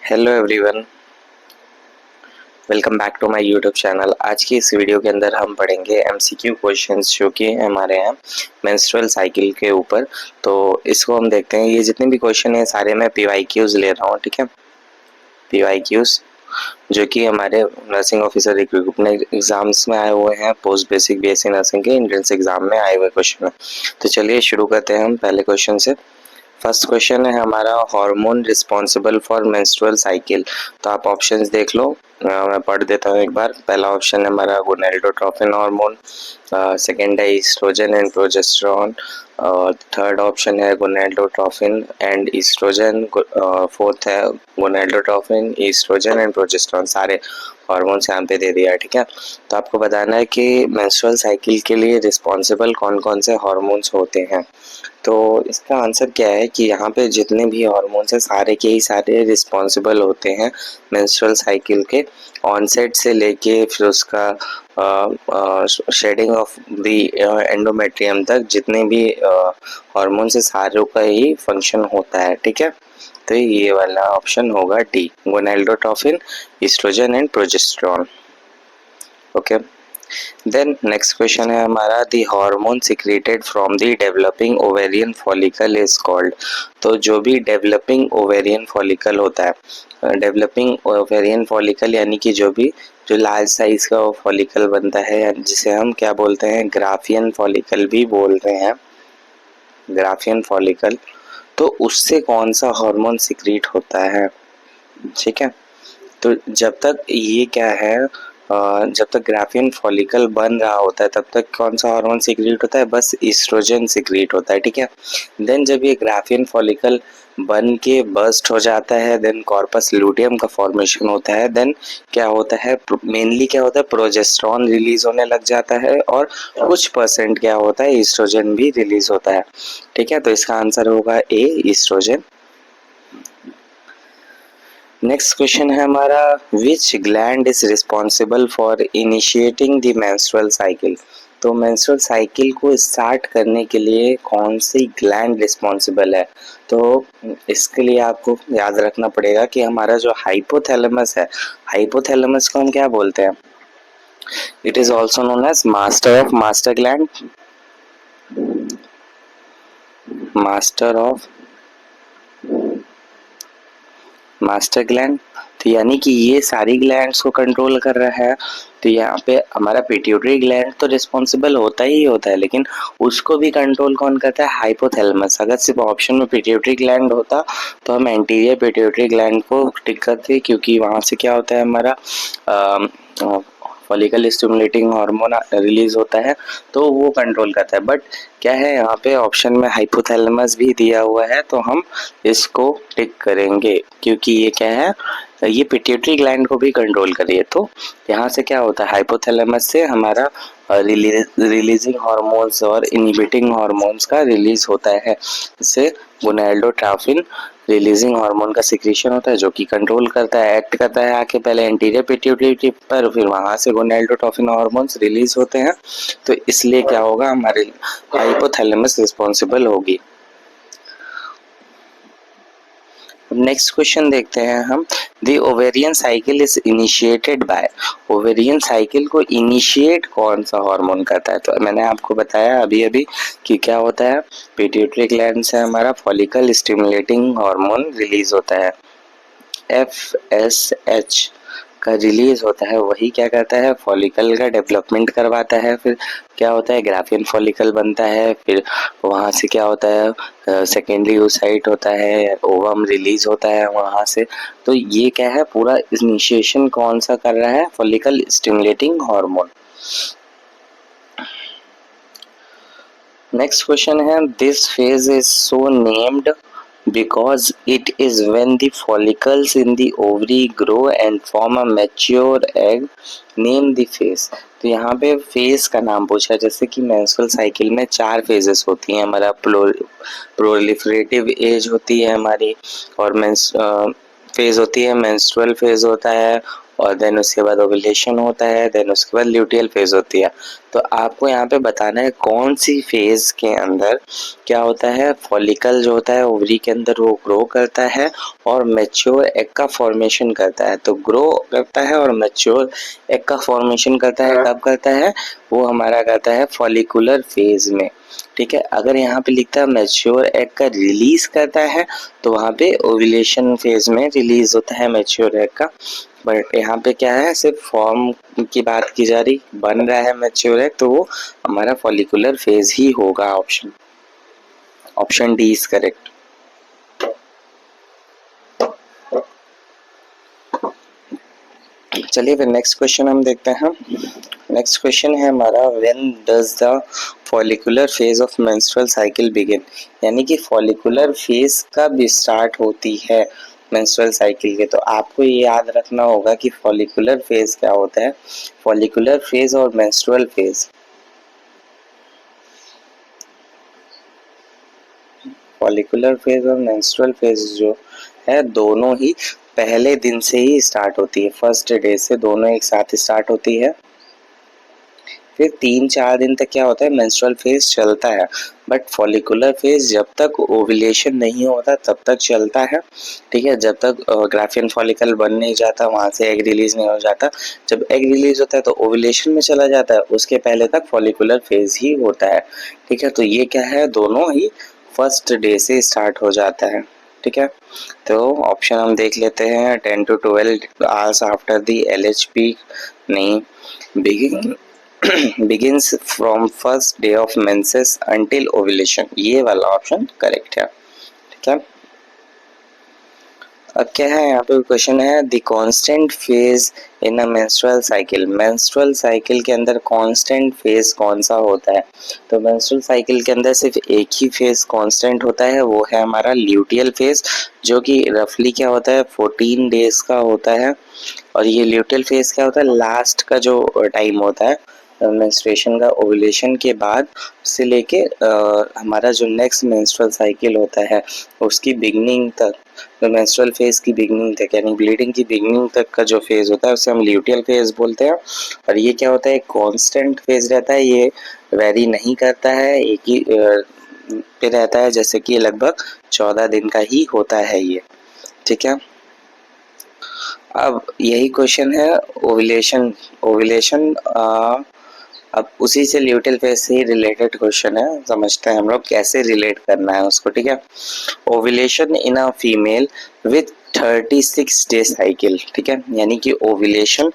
Hello everyone, welcome back to my YouTube channel. आज की इस वीडियो के अंदर हम पढ़ेंगे एमसीक्यू क्वेश्चंस जो कि हमारे हैं मेंस्ट्रुअल साइकिल के ऊपर। तो इसको हम देखते हैं। ये जितने भी क्वेश्चन हैं सारे मैं पीवाईक्यूज ले रहा हूँ, ठीक है। पीवाईक्यूज जो कि हमारे नर्सिंग ऑफिसर रिक्रूटमेंट एग्जाम्स में आए हुए हैं, पोस्ट बेसिक बीएससी नर्सिंग के एंट्रेंस एग्जाम में आए हुए क्वेश्चन है। तो चलिए शुरू करते हैं हम पहले क्वेश्चन से। फर्स्ट क्वेश्चन है हमारा, hormone responsible for menstrual cycle. तो आप ऑप्शंस देख लो, मैं पढ़ देता हूँ एक बार। पहला ऑप्शन है हमारा गोनाडोट्रोपिन हार्मोन, सेकंड है oestrogen and progesterone, third option है गोनाडोट्रोपिन एंड ईस्ट्रोजन, फोर्थ है गोनाडोट्रोपिन, ईस्ट्रोजन एंड प्रोजेस्टेरॉन। सारे हार्मोन्स यहाँ पे दे दिया है, ठीक है। तो आपको बताना है कि मेंस्ट्रुअल साइकिल के लिए रिस्पॉन्सिबल कौन कौन से हार्मोन्स होते हैं। तो इसका आंसर क्या है कि यहाँ पे जितने भी हार्मोन्स हैं सारे के ही सारे रिस्पॉन्सिबल होते हैं मेंस्ट्रुअल साइकिल के ऑनसेट से लेके फिर उसका शेडिंग ऑफ द एंडोमेट्रियम तक। जितने भी हार्मोन्स है सारों का ही फंक्शन होता है, ठीक है। तो ये वाला ऑप्शन होगा D, gonadotropin, oestrogen and progesterone. Okay, then next question है हमारा, the hormone secreted from the developing ovarian follicle is called. तो जो भी डेवलपिंग ओवेरियन फॉलिकल होता है, डेवलपिंग ओवेरियन फॉलिकल यानी कि जो लार्ज साइज का फॉलिकल बनता है, जिसे हम क्या बोलते हैं, ग्राफियन फॉलिकल भी बोलते हैं, ग्राफियन फॉलिकल। तो उससे कौन सा हार्मोन सिक्रीट होता है, ठीक है। तो जब तक ये क्या है, जब तक ग्राफियन फॉलिकल बन रहा होता है तब तक कौन सा हार्मोन सिक्रीट होता है, बस ईस्ट्रोजन सिक्रीट होता है, ठीक है। देन जब ये ग्राफियन फॉलिकल बन के बर्स्ट हो जाता है, देन कॉर्पस लूटियम का फॉर्मेशन होता है। देन क्या होता है, मेनली क्या होता है, प्रोजेस्टेरॉन रिलीज होने लग जाता है और कुछ परसेंट क्या होता है, ईस्ट्रोजन भी रिलीज होता है, ठीक है। तो इसका आंसर होगा ए, ईस्ट्रोजन। नेक्स्ट क्वेश्चन है हमारा, विच gland is responsible for initiating the menstrual cycle. तो मेंस्ट्रुअल साइकिल को स्टार्ट करने के लिए कौन सी ग्लैंड रिस्पॉन्सिबल है। तो इसके लिए आपको याद रखना पड़ेगा कि हमारा जो हाइपोथैलेमस है, हाइपोथैलेमस को हम क्या बोलते हैं, it is also known as master of master gland, master of master gland. तो यानी कि ये सारी ग्लैंड्स को कंट्रोल कर रहा है। तो यहाँ पे हमारा पिट्यूटरी ग्लैंड तो रिस्पॉन्सिबल होता ही होता है, लेकिन उसको भी कंट्रोल कौन करता है, हाइपोथैलेमस। अगर सिर्फ ऑप्शन में पिट्यूटरी ग्लैंड होता तो हम एंटीरियर पिट्यूटरी ग्लैंड को टिक करते, क्योंकि वहाँ से क्या होता है, हमारा फॉलिकल स्टिमुलेटिंग हार्मोन रिलीज होता है, तो वो कंट्रोल करता है। बट क्या है, यहाँ पे ऑप्शन में हाइपोथैलेमस भी दिया हुआ है, तो हम इसको टिक करेंगे क्योंकि ये क्या है, ये पिट्यूटरी ग्लैंड को भी कंट्रोल करिए। तो यहाँ से क्या होता है, हाइपोथैलेमस से हमारा रिलीजिंग हार्मोन्स और इनहिबिटिंग हार्मोन्स का रिलीज होता है, इससे गोनाडोट्रोपिन रिलीजिंग हार्मोन का सिक्रीशन होता है जो कि कंट्रोल करता है, एक्ट करता है आके पहले एंटीरियर पिट्यूटरी पर, फिर वहां से गोनाडोट्रोपिन हार्मोन्स रिलीज होते हैं। तो इसलिए क्या होगा, हमारे हाइपोथैलेमस रिस्पॉन्सिबल होगी। नेक्स्ट क्वेश्चन देखते हैं हम, the ovarian cycle is initiated by. Ovarian cycle को इनिशिएट कौन सा हार्मोन करता है। तो मैंने आपको बताया अभी अभी कि क्या होता है, पिट्यूटरी ग्लैंड से हमारा फॉलिकल स्टिमुलेटिंग हार्मोन रिलीज होता है, FSH का रिलीज होता है। वही क्या करता है, फॉलिकल का डेवलपमेंट करवाता है। फिर क्या होता है, ग्राफियन फॉलिकल बनता है, फिर वहाँ से क्या होता है, सेकेंडरी oocyte होता है, ओवम रिलीज होता है वहाँ से। तो ये क्या है, पूरा इनिशिएशन कौन सा कर रहा है, follicle stimulating hormone. Next question है, this phase is so named because it is when the follicles in the ovary grow and form a mature egg. Name the phase. तो यहाँ पे फेज का नाम पूछा है। जैसे कि मेंस्ट्रुअल साइकिल में 4 फेजेस होती हैं, हमारा प्रोलिफरेटिव एज होती है हमारी, और फेज होती है, मेंस्ट्रुअल फेज होता है, और देन उसके बाद ओव्यूलेशन होता है, देन उसके बाद ल्यूटियल फेज होती है। तो आपको यहाँ पे बताना है कौन सी फेज के अंदर क्या होता है, फॉलिकल जो होता है ओवरी के अंदर वो ग्रो करता है और मैच्योर एग का फॉर्मेशन करता है। तो ग्रो करता है और मैच्योर एग का फॉर्मेशन करता है, कब करता है, वो हमारा करता है फॉलिकुलर फेज में। ठीक है, अगर यहाँ पे लिखता है मैच्योर एग का रिलीज करता है तो वहाँ पे ओव्यूलेशन फेज में रिलीज होता है मैच्योर एग का। बट यहाँ पे क्या है, सिर्फ फॉर्म की बात की जा रही, बन रहा है मैच्योर एग, तो वो हमारा फॉलिकुलर फेज ही होगा। Option D is correct. चलिए फिर नेक्स्ट क्वेश्चन हम देखते हैं। नेक्स्ट क्वेश्चन है हमारा, when does the follicular phase of menstrual cycle begin, यानी कि फॉलिकुलर फेज कब स्टार्ट होती है मेंस्ट्रुअल साइकिल के। तो आपको ये याद रखना होगा कि फॉलिकुलर फेज क्या होता है। फॉलिकुलर फेज और मेंस्ट्रुअल फेज, फॉलिकुलर फेज और मेंस्ट्रुअल फेज जो है दोनों ही पहले दिन से ही स्टार्ट होती है, फर्स्ट डे से दोनों एक साथ स्टार्ट होती है। फिर 3-4 दिन तक क्या होता है, मेंस्ट्रुअल फेज चलता है। बट फॉलिकुलर फेज जब तक ओव्यूलेशन नहीं होता तब तक चलता है। ठीक है, जब तक ग्राफियन फॉलिकल बन नहीं जाता, वहां से एग रिलीज नहीं हो जाता। जब एग रिलीज होता है तो ओव्यूलेशन में चला जाता है, उसके पहले तक फॉलिकुलर फेज ही होता है। ठीक है, तो ये क्या है, दोनों ही फर्स्ट डे से स्टार्ट हो जाता है। ठीक है, तो ऑप्शन हम देख लेते हैं, 10 to 12 hours after the LHP नहीं, begin begins from first day of menses until ovulation, ये वाला ऑप्शन करेक्ट है। ठीक है, अब क्या है यहाँ पे क्वेश्चन है, the constant phase in a menstrual cycle, menstrual cycle के अंदर कांस्टेंट फेज कौन सा होता है। तो मेंस्ट्रुअल साइकिल के अंदर सिर्फ एक ही फेज कांस्टेंट होता है, वो है हमारा ल्यूटियल फेज, जो कि रफली क्या होता है 14 डेज का होता है। और ये ल्यूटियल फेज क्या होता है, लास्ट का जो टाइम होता है मेंस्ट्रुएशन का, ओव्यूलेशन के बाद से लेके हमारा जो नेक्स्ट मेंस्ट्रुअल साइकिल होता है उसकी बिगनिंग तक, तो मेंस्ट्रुअल फेज की बिगनिंग तक यानी ब्लीडिंग की बिगनिंग तक का जो फेज होता है उसे हम ल्यूटियल फेज बोलते हैं। और ये क्या होता है, कांस्टेंट फेज रहता है, ये वेरी नहीं करता है, एक ही पे रहता है, जैसे कि लगभग 14 दिन का ही होता है ये। ठीक है, अब यही क्वेश्चन है ओव्यूलेशन, ओव्यूलेशन अब उसी से ल्यूटियल फेज से ही रिलेटेड क्वेश्चन है, समझते हैं हम लोग कैसे रिलेट करना है उसको। ठीक है, ovulation in a female with 36 day cycle. ठीक है, यानी कि ओव्यूलेशन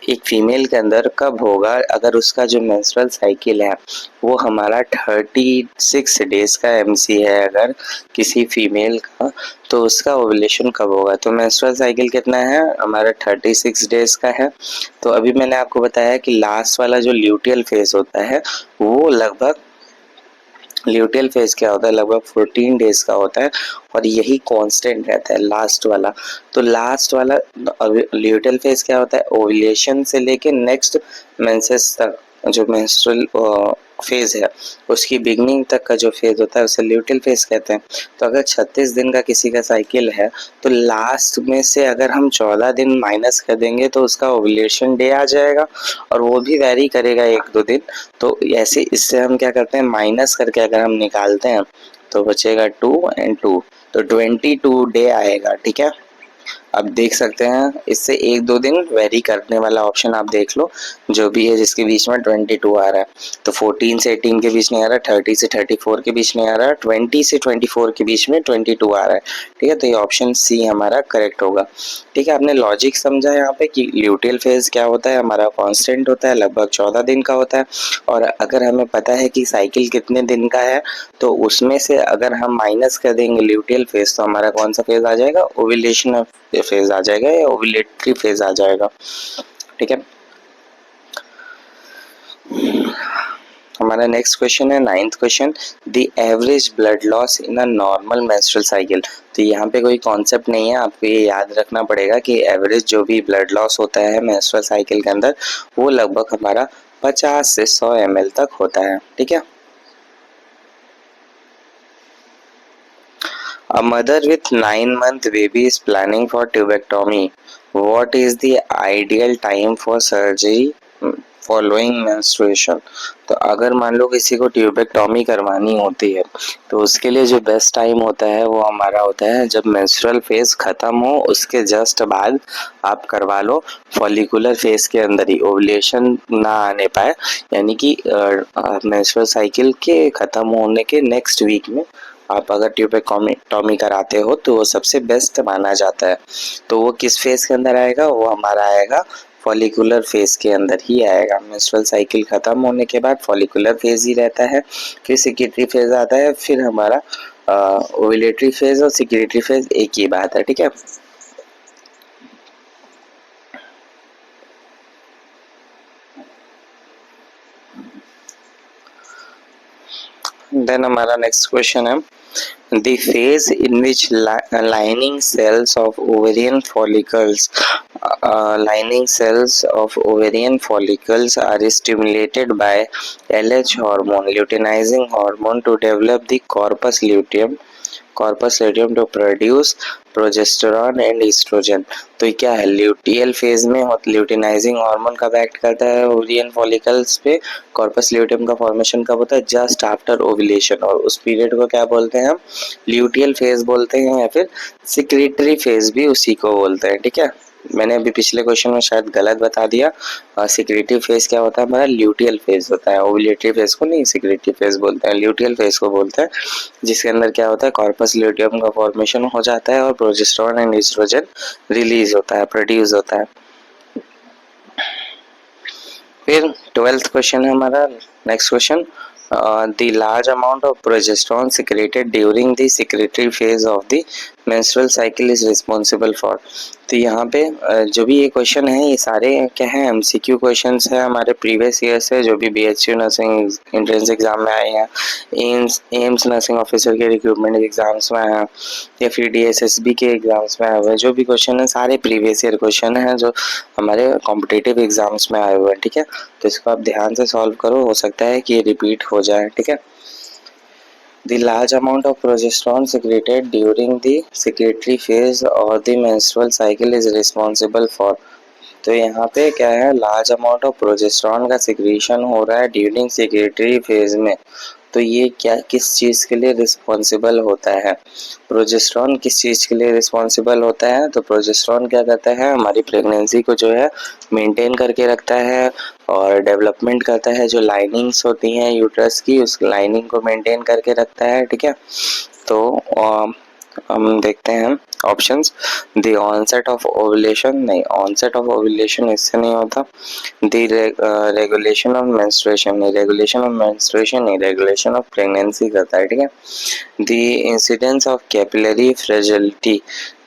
एक फीमेल के अंदर कब होगा, अगर उसका जो मेंस्ट्रुअल साइकिल है वो हमारा 36 डेज का MC है अगर किसी फीमेल का, तो उसका ओव्यूलेशन कब होगा। तो मेंस्ट्रुअल साइकिल कितना है हमारा, 36 डेज का है। तो अभी मैंने आपको बताया कि लास्ट वाला जो ल्यूटियल फेज होता है वो लगभग, ल्यूटियल फेज क्या होता है, लगभग 14 डेज का होता है और यही कांस्टेंट रहता है लास्ट वाला। तो लास्ट वाला ल्यूटियल फेज क्या होता है, ओव्यूलेशन से लेके नेक्स्ट मेंसेस तक जो मेंस्ट्रुअल फेज है उसकी बिगनिंग तक का जो फेज होता है उसे ल्यूटियल फेज कहते हैं। तो अगर 36 दिन का किसी का साइकिल है तो लास्ट में से अगर हम 14 दिन माइनस कर देंगे तो उसका ओव्यूलेशन डे आ जाएगा, और वो भी वेरी करेगा 1-2 दिन। तो ऐसे इससे हम क्या करते हैं, माइनस करके अगर हम निकालते हैं तो बचेगा 2 और 2, तो 22 डे आएगा। ठीक है, अब देख सकते हैं इससे 1-2 दिन वेरी करने वाला ऑप्शन आप देख लो, जो भी है जिसके बीच में 22 आ रहा है। तो 14 से 18 के बीच नहीं आ रहा, 30 से 34 के बीच नहीं आ रहा, 20 से 24 के बीच में 22 आ रहा है। ठीक है, तो ये ऑप्शन सी हमारा करेक्ट होगा। ठीक है, आपने लॉजिक समझा यहाँ पे कि ल्यूटियल फेज क्या होता है, हमारा कांस्टेंट होता है, लगभग 14 दिन का होता है। और अगर हमें पता है कि साइकिल कितने दिन का है तो उसमें से अगर हम माइनस कर देंगे ल्यूटियल फेज तो हमारा कौन सा फेज आ जाएगा, ओव्यूलेशन फेज आ जाएगा या ओव्यूलेटरी फेज आ जाएगा। ठीक है, हमारा नेक्स्ट क्वेश्चन है 9th question, the average blood loss in a normal menstrual cycle. तो यहाँ पे कोई कॉन्सेप्ट नहीं है, आपको ये याद रखना पड़ेगा कि एवरेज जो भी ब्लड लॉस होता है मेंस्ट्रुअल साइकिल के अंदर वो लगभग हमारा 50 से 100 ml तक होता है। ठीक है, A mother with 9-month baby is planning for tubectomy. What is the ideal time for surgery following menstruation? तो अगर मान लो किसी को ट्यूबेक्टॉमी करवानी होती है तो उसके लिए जो बेस्ट टाइम होता है वो हमारा होता है जब मेंस्ट्रुअल फेज खत्म हो उसके जस्ट बाद आप करवा लो, फॉलिकुलर फेज के अंदर ही, ओवुलेशन ना आने पाए, यानी कि मेंस्ट्रुअल साइकिल के खत्म होने के नेक्स्ट वीक में आप अगर ट्यूबेक्टॉमी कराते हो तो वो सबसे बेस्ट माना जाता है। तो वो किस फेज के अंदर आएगा? वो हमारा आएगा फॉलिकुलर फेज के अंदर ही आएगा। मेंस्ट्रुअल साइकिल खत्म होने के बाद फॉलिकुलर फेज ही रहता है, फिर सिक्रेटरी फेज आता है, फिर हमारा ओव्यूलेटरी फेज और सिक्रेटरी फेज एक ही बात है, ठीक है। देन हमारा नेक्स्ट क्वेश्चन है the phase in which lining cells of ovarian follicles are stimulated by LH hormone, luteinizing hormone, to develop the corpus luteum to produce progesterone and oestrogen. तो ये क्या है? ल्यूटियल फेज में luteinising hormone कब act करता है ovarian follicles पे? Corpus luteum का फॉर्मेशन कब होता है? जस्ट आफ्टर ओव्यूलेशन, और उस पीरियड को क्या बोलते हैं हम? ल्यूटियल फेज बोलते हैं, या फिर सिक्रेटरी फेज भी उसी को बोलते हैं, ठीक है। मैंने अभी पिछले क्वेश्चन में शायद गलत बता दिया। सिक्रेटरी फेज क्या होता है हमारा? ल्यूटियल फेज होता है। ओवुलेटरी फेज को नहीं सिक्रेटरी फेज बोलते हैं, ल्यूटियल फेज को बोलते हैं, जिसके अंदर क्या होता है? कॉर्पस ल्यूटियम का फॉर्मेशन हो जाता है और प्रोजेस्टेरॉन एंड एस्ट्रोजन रिलीज होता है, प्रोड्यूस होता है। फिर 12th क्वेश्चन है हमारा, next question, the large amount of progesterone secreted during the secretory phase of the menstrual cycle is responsible for। तो यहाँ पे जो भी ये क्वेश्चन है ये सारे क्या है? एमसीक्यू क्वेश्चंस है हमारे प्रीवियस ईयर से, जो भी बीएचयू नर्सिंग एंट्रेंस एग्जाम में आए हैं, एम्स नर्सिंग ऑफिसर के रिक्रूटमेंट एग्जाम्स में आए हैं, या फिर डीएसएसबी के एग्जाम्स में आए हुए हैं। जो भी क्वेश्चन है सारे प्रीवियस ईयर क्वेश्चन है जो हमारे कॉम्पिटिटिव एग्जाम्स में आए हुए हैं, ठीक है। तो इसको आप ध्यान से सॉल्व करो, हो सकता है कि ये रिपीट हो जाए, ठीक है। The large amount of progesterone secreted during the secretory phase or the menstrual cycle is responsible for। तो यहाँ पे क्या है? लार्ज अमाउंट ऑफ प्रोजेस्टेरॉन का सिक्रीशन हो रहा है ड्यूरिंग सेक्रेटरी फेज में। तो ये क्या किस चीज़ के लिए रिस्पॉन्सिबल होता है? प्रोजेस्टेरॉन किस चीज़ के लिए रिस्पॉन्सिबल होता है? तो प्रोजेस्टेरॉन क्या करता है? हमारी प्रेगनेंसी को जो है मेंटेन करके रखता है और डेवलपमेंट करता है। जो लाइनिंग्स होती हैं यूट्रस की, उस लाइनिंग को मेंटेन करके रखता है, ठीक है। तो हम देखते हैं options. The onset of ovulation, नहीं, ऑनसेट ऑफ ओवुलेशन इससे नहीं होता। द रेगुलेशन ऑफ मेंस्ट्रुएशन, नहीं, रेगुलेशन ऑफ मेंस्ट्रुएशन नहीं, रेगुलेशन ऑफ प्रेगनेंसी करता है, ठीक है। The incidence of capillary fragility,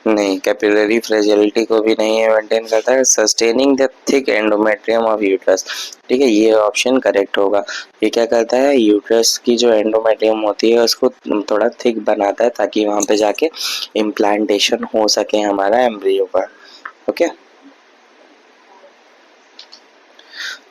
नहीं, कैपिलरी फ्रेजिलिटी को भी नहीं मेंटेन करता है। Sustaining the thick endometrium of uterus, ठीक है, ये ऑप्शन करेक्ट होगा। ये क्या करता है? यूट्रस की जो एंडोमेट्रियम होती है उसको थोड़ा थिक बनाता है ताकि वहां पे जाके इम्प्लांटेशन हो सके हमारा एम्ब्रियो का, ओके।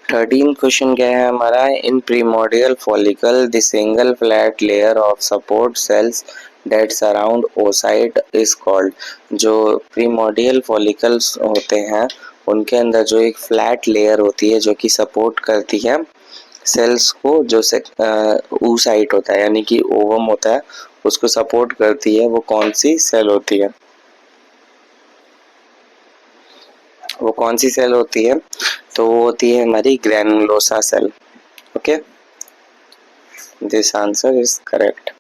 13 क्वेश्चन क्या है हमारा? In primordial follicle the single flat layer of support cells that surround oocyte is called. जो प्रीमोर्डियल फॉलिकल्स होते हैं उनके अंदर जो एक फ्लैट लेयर होती है जो कि सपोर्ट करती है सेल्स को, जो से oocyte होता है यानी कि ओवम होता है, उसको सपोर्ट करती है, वो कौन सी सेल होती है? वो कौन सी सेल होती है? तो वो होती है हमारी granulosa cell, okay. This answer is correct.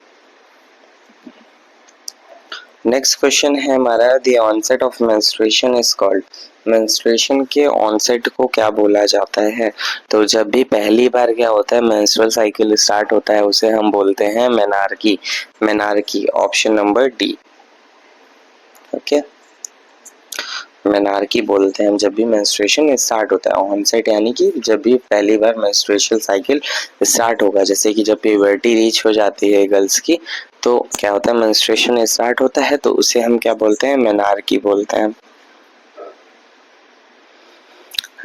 Next question है हमारा, the onset of menstruation is called. Menstruation के ऑनसेट को क्या बोला जाता है? तो जब भी पहली बार क्या होता है मेंस्ट्रुअल साइकिल स्टार्ट होता है उसे हम बोलते हैं menarche. Menarche, option number D, okay. Menarche बोलते हैं हम जब भी मेंस्ट्रुएशन स्टार्ट होता है। ऑनसेट यानी कि जब भी पहली बार मेंस्ट्रुएशन साइकिल स्टार्ट होगा, जैसे कि जब प्यूबर्टी रीच हो जाती है गर्ल्स की, तो क्या होता है मेंस्ट्रुएशन स्टार्ट होता है, तो उसे हम क्या बोलते हैं? मेनार्की बोलते हैं।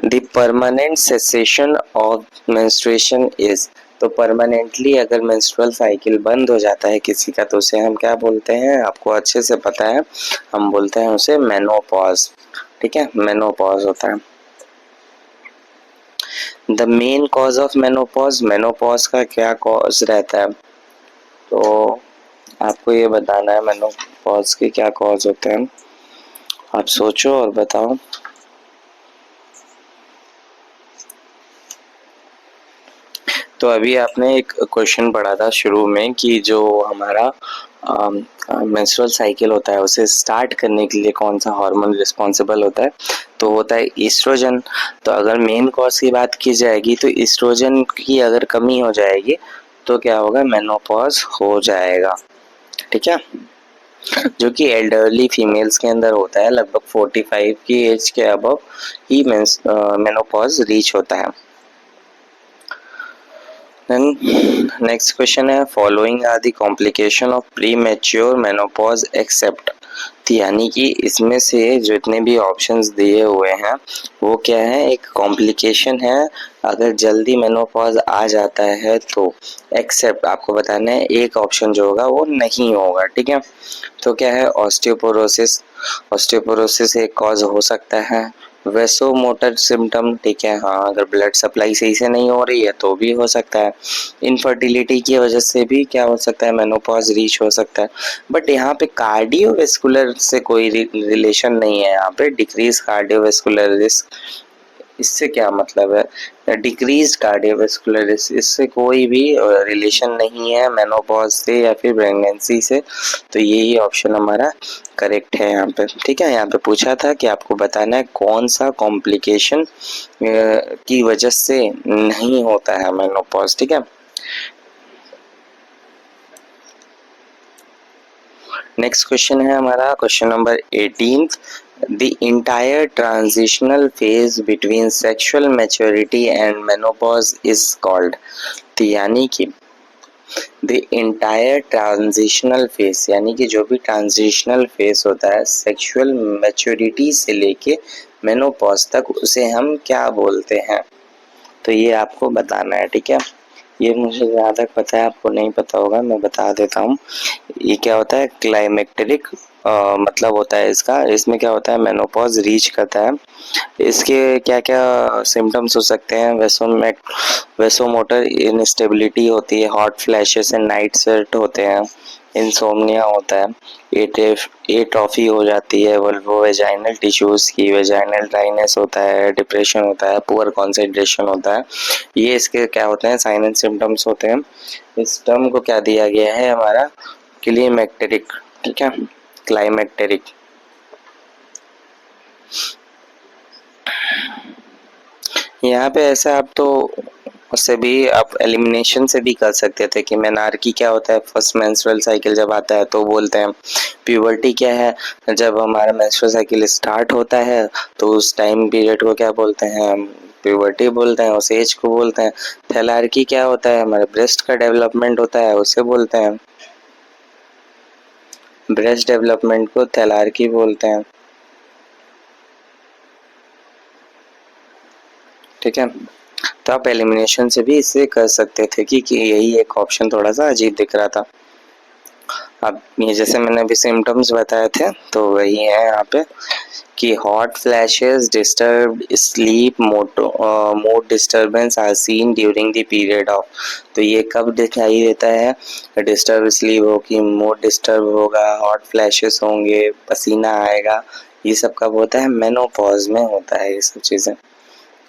The permanent cessation of menstruation is, तो परमानेंटली अगर मेंस्ट्रुअल साइकिल बंद हो जाता है किसी का तो उसे हम क्या बोलते हैं, आपको अच्छे से पता है, हम बोलते हैं उसे मेनोपॉज। ठीक है, मेनोपॉज होता है। The main cause of menopause, menopause का क्या कॉज रहता है, तो आपको ये बताना है मेनोपॉज के क्या कॉज होते हैं। आप सोचो और बताओ। तो अभी आपने एक क्वेश्चन पढ़ा था शुरू में कि जो हमारा मेंस्ट्रुअल साइकिल होता है उसे स्टार्ट करने के लिए कौन सा हार्मोन रिस्पॉन्सिबल होता है, तो होता है ईस्ट्रोजन। तो अगर मेन कॉज की बात की जाएगी तो ईस्ट्रोजन की अगर कमी हो जाएगी तो क्या होगा, मेनोपॉज हो जाएगा। ठीक है, जो कि एल्डरली फीमेल्स के अंदर होता है, लगभग 45 की एज के अबव ही मेनोपॉज रीच होता है। नेक्स्ट क्वेश्चन है, following are the complication of premature menopause except. यानी कि इसमें से जितने भी ऑप्शंस दिए हुए हैं वो क्या है, एक कॉम्प्लिकेशन है अगर जल्दी मेनोपॉज आ जाता है तो। एक्सेप्ट आपको बताना है एक ऑप्शन जो होगा वो नहीं होगा। ठीक है, तो क्या है, ऑस्टियोपोरोसिस। ऑस्टियोपोरोसिस एक कॉज हो सकता है। वैसोमोटर सिम्टम, ठीक है, हाँ अगर ब्लड सप्लाई सही से नहीं हो रही है तो भी हो सकता है। इनफर्टिलिटी की वजह से भी क्या हो सकता है, मेनोपॉज रीच हो सकता है। बट यहाँ पे कार्डियोवैस्कुलर से कोई रिलेशन नहीं है, यहाँ पे डिक्रीज कार्डियोवैस्कुलर रिस्क। इससे क्या मतलब है, डिक्रीज कार्डियोवैस्कुलर रिस्क, इससे कोई भी रिलेशन नहीं है मेनोपॉज से या फिर प्रेगनेंसी से। तो यही ऑप्शन हमारा करेक्ट है यहाँ पे। ठीक है, यहाँ पे पूछा था कि आपको बताना है कौन सा कॉम्प्लिकेशन की वजह से नहीं होता है मेनोपॉज। ठीक है, नेक्स्ट क्वेश्चन है हमारा question number 18th। The entire transitional phase between sexual maturity and menopause is called. तो यानी कि द इंटायर ट्रांजिशनल फेज, यानी कि जो भी ट्रांजिशनल फेज होता है सेक्सुअल मैच्योरिटी से लेके मेनोपॉज तक, उसे हम क्या बोलते हैं, तो ये आपको बताना है। ठीक है, ये मुझे जहाँ तक पता है, आपको नहीं पता होगा, मैं बता देता हूँ। ये क्या होता है, क्लाइमेक्टेरिक मतलब होता है इसका। इसमें क्या होता है, मेनोपॉज रीच करता है। इसके क्या क्या सिम्टम्स हो सकते हैं, वैसोमोटर इनस्टेबिलिटी होती है, hot flashes and night sweat होते हैं, इंसोम्निया होता है, एट्रोफी हो जाती है वल्वोवेजाइनल टिश्यूज की, वेजाइनल ड्राइनेस होता है, डिप्रेशन होता है, पुअर कंसंट्रेशन होता है। ये इसके क्या होते हैं, साइन एंड सिम्टम्स होते हैं। इस टर्म को क्या दिया गया है हमारा, क्लाइमेक्टेरिक। ठीक है, क्लाइमेक्टेरिक। यहाँ पे ऐसा आप तो उससे भी आप एलिमिनेशन से भी कर सकते थे कि मेनार्की क्या होता है, फर्स्ट मेंस्ट्रुअल साइकिल जब आता है तो बोलते हैं। प्यूबर्टी क्या है, जब हमारा मेंस्ट्रुअल साइकिल स्टार्ट होता है तो उस टाइम पीरियड को क्या बोलते हैं, हम प्यूबर्टी बोलते हैं, उस एज को बोलते हैं। थैलार्की क्या होता है, हमारे ब्रेस्ट का डेवलपमेंट होता है, उसे बोलते हैं, ब्रेस्ट डेवलपमेंट को थैलार्की बोलते हैं। ठीक है, तो आप एलिमिनेशन से भी इसे कर सकते थे कि यही एक ऑप्शन थोड़ा सा अजीब दिख रहा था। अब ये जैसे मैंने अभी सिम्टम्स बताए थे तो वही है यहाँ पे कि hot flashes, disturbed sleep, mood disturbance are seen during the period of. तो ये कब दिखाई देता है, डिस्टर्ब स्लीप होगी, मूड डिस्टर्ब होगा, हॉट फ्लैशेस होंगे, पसीना आएगा। ये सब कब होता है, मेनोपॉज में होता है। ये सब चीज़ें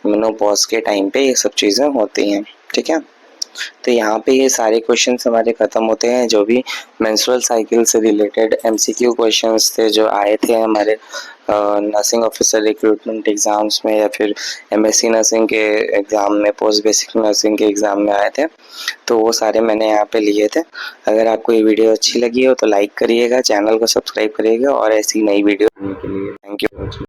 मेनोपॉज के टाइम पे ये सब चीज़ें होती हैं। ठीक है, तो यहाँ पे ये सारे क्वेश्चंस हमारे ख़त्म होते हैं, जो भी मेंस्ट्रुअल साइकिल से रिलेटेड एमसीक्यू क्वेश्चंस थे जो आए थे हमारे नर्सिंग ऑफिसर रिक्रूटमेंट एग्ज़ाम्स में या फिर एमएससी नर्सिंग के एग्ज़ाम में, पोस्ट बेसिक नर्सिंग के एग्ज़ाम में आए थे, तो वो सारे मैंने यहाँ पे लिए थे। अगर आपको ये वीडियो अच्छी लगी हो तो लाइक करिएगा, चैनल को सब्सक्राइब करिएगा और ऐसी नई वीडियो देखने के लिए थैंक यू।